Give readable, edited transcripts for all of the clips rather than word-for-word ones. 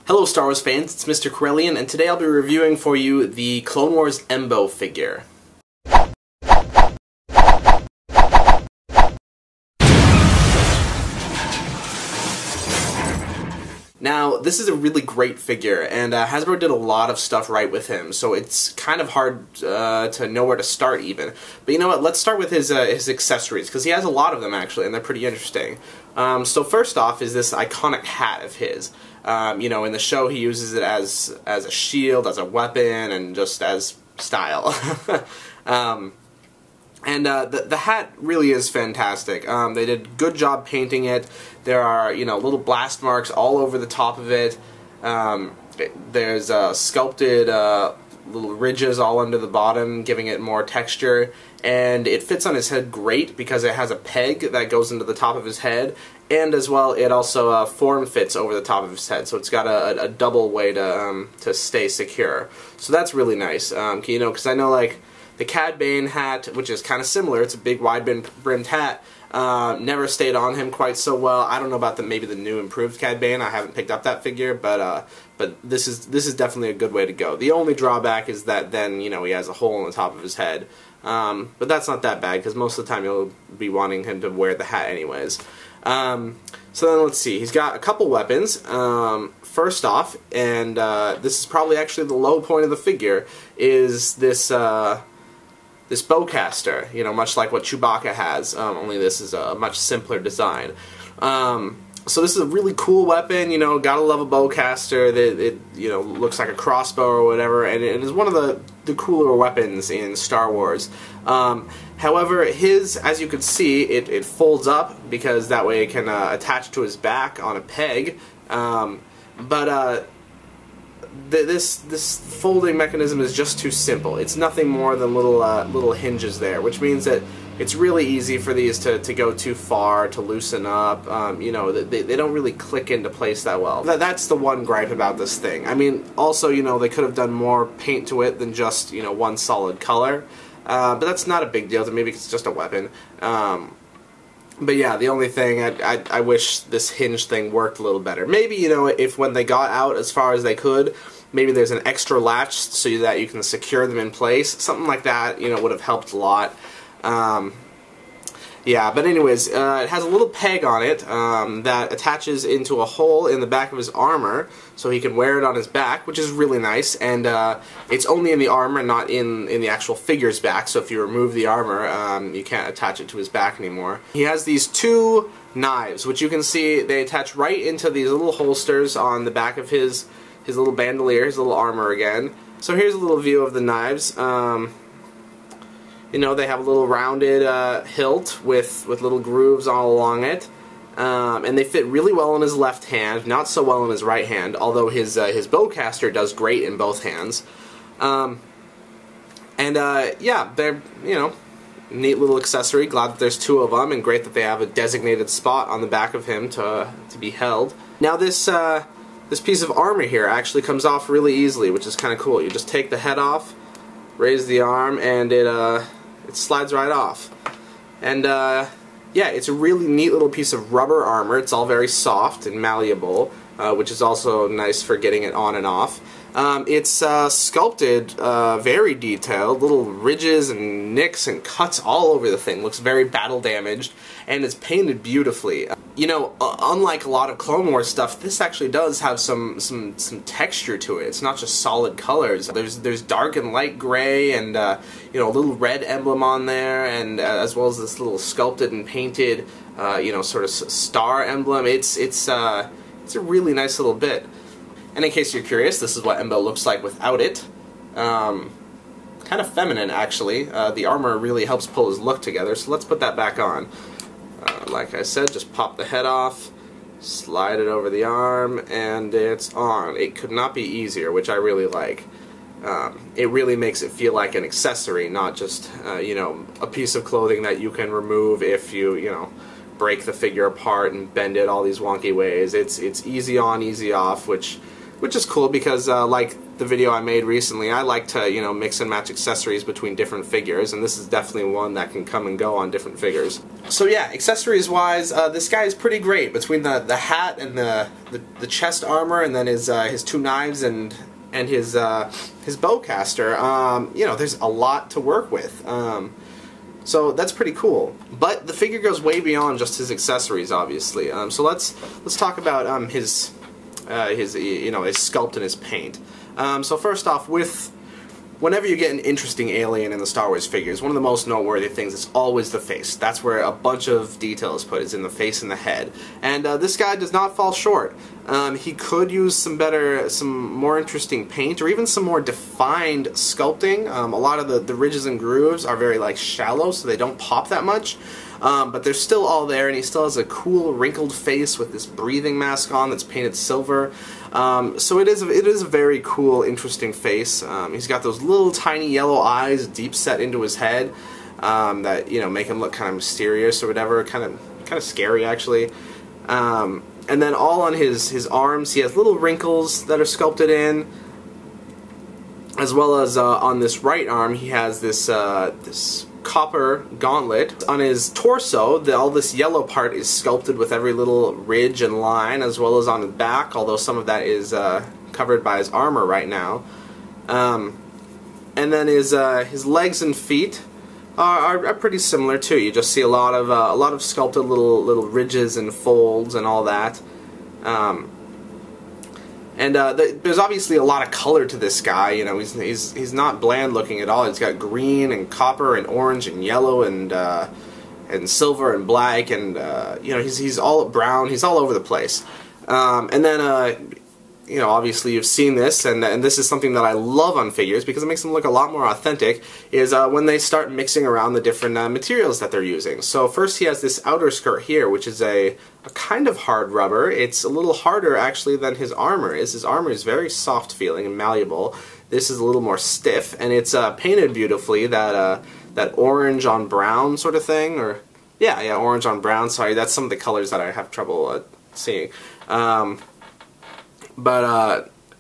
Hello Star Wars fans, it's Mr. Corellian, and today I'll be reviewing for you the Clone Wars Embo figure. Now, this is a really great figure, and Hasbro did a lot of stuff right with him, so it's kind of hard to know where to start even. But you know what, let's start with his accessories, because he has a lot of them actually, and they're pretty interesting. So first off is this iconic hat of his. You know, in the show he uses it as a shield, as a weapon, and just as style. The hat really is fantastic. They did a good job painting it. There are, you know, little blast marks all over the top of it. There's sculpted little ridges all under the bottom, giving it more texture. And it fits on his head great because it has a peg that goes into the top of his head. And as well, it also form fits over the top of his head, so it's got a double way to stay secure. So that's really nice. You know, because I know like the Cad Bane hat, which is kind of similar, it's a big wide-brimmed hat, never stayed on him quite so well. I don't know about maybe the new improved Cad Bane. I haven't picked up that figure, but this is definitely a good way to go. The only drawback is that then, you know, he has a hole in the top of his head. But that's not that bad, because most of the time you'll be wanting him to wear the hat anyways. So then let's see, he's got a couple weapons. First off, and this is probably actually the low point of the figure, is this this bowcaster, you know, much like what Chewbacca has, only this is a much simpler design. So this is a really cool weapon, you know, gotta love a bowcaster. It you know, looks like a crossbow or whatever, and it is one of the cooler weapons in Star Wars. However, his, as you can see, it folds up because that way it can attach to his back on a peg. This folding mechanism is just too simple. It's nothing more than little hinges there, which means that it's really easy for these to go too far, to loosen up. You know, they don't really click into place that well. That's the one gripe about this thing. I mean, also, you know, they could have done more paint to it than just, you know, one solid color. But that's not a big deal. Maybe it's just a weapon. But yeah, the only thing, I wish this hinge thing worked a little better. Maybe, you know, if when they got out as far as they could, maybe there's an extra latch so that you can secure them in place. Something like that, you know, would have helped a lot. Yeah, but anyways, it has a little peg on it that attaches into a hole in the back of his armor, so he can wear it on his back, which is really nice. And it's only in the armor, not in the actual figure's back, so if you remove the armor, you can't attach it to his back anymore. He has these two knives, which you can see, they attach right into these little holsters on the back of his little bandolier, his little armor again. So here's a little view of the knives. You know, they have a little rounded hilt with little grooves all along it, and they fit really well in his left hand, not so well in his right hand, although his bowcaster does great in both hands. Yeah, they're, you know, neat little accessory. Glad that there's two of them, and great that they have a designated spot on the back of him to be held. Now this piece of armor here actually comes off really easily, which is kind of cool. You just take the head off, raise the arm, and it slides right off. And yeah, it's a really neat little piece of rubber armor. It's all very soft and malleable, which is also nice for getting it on and off. It's sculpted, very detailed, little ridges and nicks and cuts all over the thing. Looks very battle damaged, and it's painted beautifully. You know, unlike a lot of Clone Wars stuff, this actually does have some texture to it. It's not just solid colors. There's dark and light gray, and you know, a little red emblem on there, and as well as this little sculpted and painted, you know, sort of star emblem. It's a really nice little bit. And in case you're curious, this is what Embo looks like without it. Kind of feminine, actually. The armor really helps pull his look together, so let's put that back on. Like I said, just pop the head off, slide it over the arm, and it's on. It could not be easier, which I really like. It really makes it feel like an accessory, not just, you know, a piece of clothing that you can remove if you know, break the figure apart and bend it all these wonky ways. It's easy on, easy off, which which is cool because like the video I made recently, I like to, you know, mix and match accessories between different figures, and this is definitely one that can come and go on different figures. So yeah, accessories wise, this guy is pretty great between the hat and the chest armor, and then his two knives and his bowcaster. You know, there's a lot to work with. So that's pretty cool. But the figure goes way beyond just his accessories, obviously. So let's talk about his you know, his sculpt and his paint. So first off, whenever you get an interesting alien in the Star Wars figures, one of the most noteworthy things is always the face. That's where a bunch of detail is put, is in the face and the head. And this guy does not fall short. He could use some more interesting paint, or even some more defined sculpting. A lot of the ridges and grooves are very like shallow, so they don't pop that much. But they're still all there, and he still has a cool wrinkled face with this breathing mask on that's painted silver. So it is a very cool, interesting face. He's got those little tiny yellow eyes deep set into his head that, you know, make him look kind of mysterious or whatever, kind of scary actually. And then all on his arms, he has little wrinkles that are sculpted in, as well as on this right arm, he has this copper gauntlet. On his torso, all this yellow part is sculpted with every little ridge and line, as well as on his back, although some of that is covered by his armor right now. And then his legs and feet are pretty similar too. You just see a lot of sculpted little ridges and folds and all that. There's obviously a lot of color to this guy. You know, he's not bland looking at all. He's got green and copper and orange and yellow and silver and black, and you know, he's all brown. He's all over the place. And then you know, obviously you've seen this, and this is something that I love on figures because it makes them look a lot more authentic, is when they start mixing around the different materials that they're using. So first he has this outer skirt here, which is a kind of hard rubber. It's a little harder actually than his armor is. His armor is very soft feeling and malleable. This is a little more stiff, and it's painted beautifully, that orange on brown sort of thing, or yeah, orange on brown. Sorry, that's some of the colors that I have trouble seeing.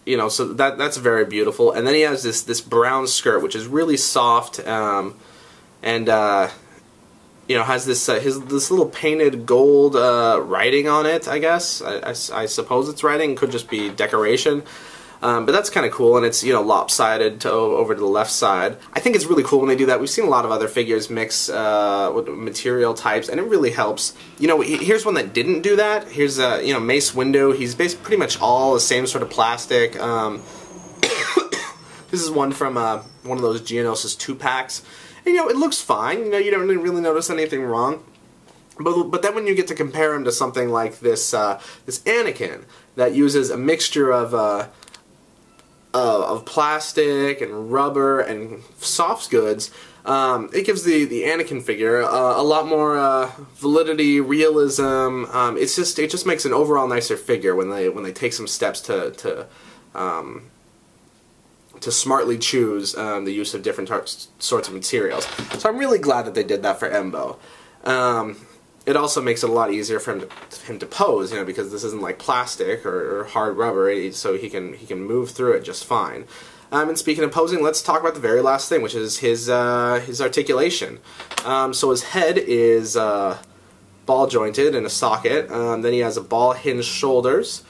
You know, so that's very beautiful. And then he has this brown skirt, which is really soft, and you know, has this little painted gold writing on it. I guess I suppose it's writing. It could just be decoration. But that's kind of cool, and it's, you know, lopsided over to the left side. I think it's really cool when they do that. We've seen a lot of other figures mix with material types, and it really helps. You know, here's one that didn't do that. Here's you know, Mace Windu. He's basically pretty much all the same sort of plastic. This is one from one of those Geonosis 2-packs. And, you know, it looks fine. You know, you don't really notice anything wrong. But then when you get to compare him to something like this this Anakin that uses a mixture of plastic and rubber and soft goods, it gives the Anakin figure a lot more validity, realism. It just makes an overall nicer figure when they take some steps to smartly choose the use of different sorts of materials. So I'm really glad that they did that for Embo. It also makes it a lot easier for him to pose, you know, because this isn't like plastic or hard rubber, so he can move through it just fine. And speaking of posing, let's talk about the very last thing, which is his articulation. So his head is ball jointed in a socket. Then he has a ball hinged shoulders,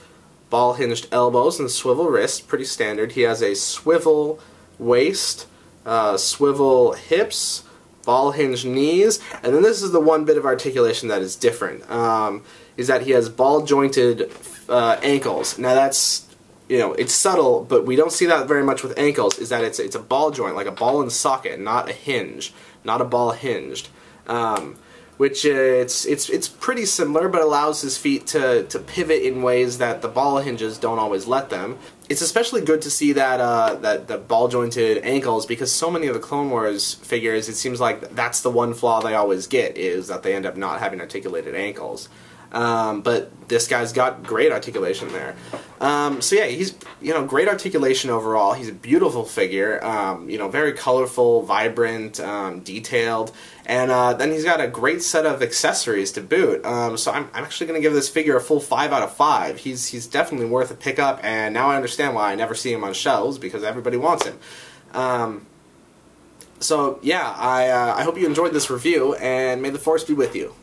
ball hinged elbows, and swivel wrists. Pretty standard. He has a swivel waist, swivel hips, ball hinged knees, and then this is the one bit of articulation that is different, is that he has ball jointed ankles. Now that's, you know, it's subtle, but we don't see that very much with ankles, is that it's a ball joint, like a ball and socket, not a hinge, not a ball hinged. Which it's pretty similar, but allows his feet to pivot in ways that the ball hinges don't always let them. It's especially good to see that the ball jointed ankles, because so many of the Clone Wars figures, it seems like that's the one flaw they always get, is that they end up not having articulated ankles. But this guy's got great articulation there. So yeah, he's, you know, great articulation overall. He's a beautiful figure, you know, very colorful, vibrant, detailed, and then he's got a great set of accessories to boot. So I'm actually going to give this figure a full 5 out of 5. He's definitely worth a pickup, and now I understand why I never see him on shelves, because everybody wants him. So yeah, I hope you enjoyed this review, and may the Force be with you.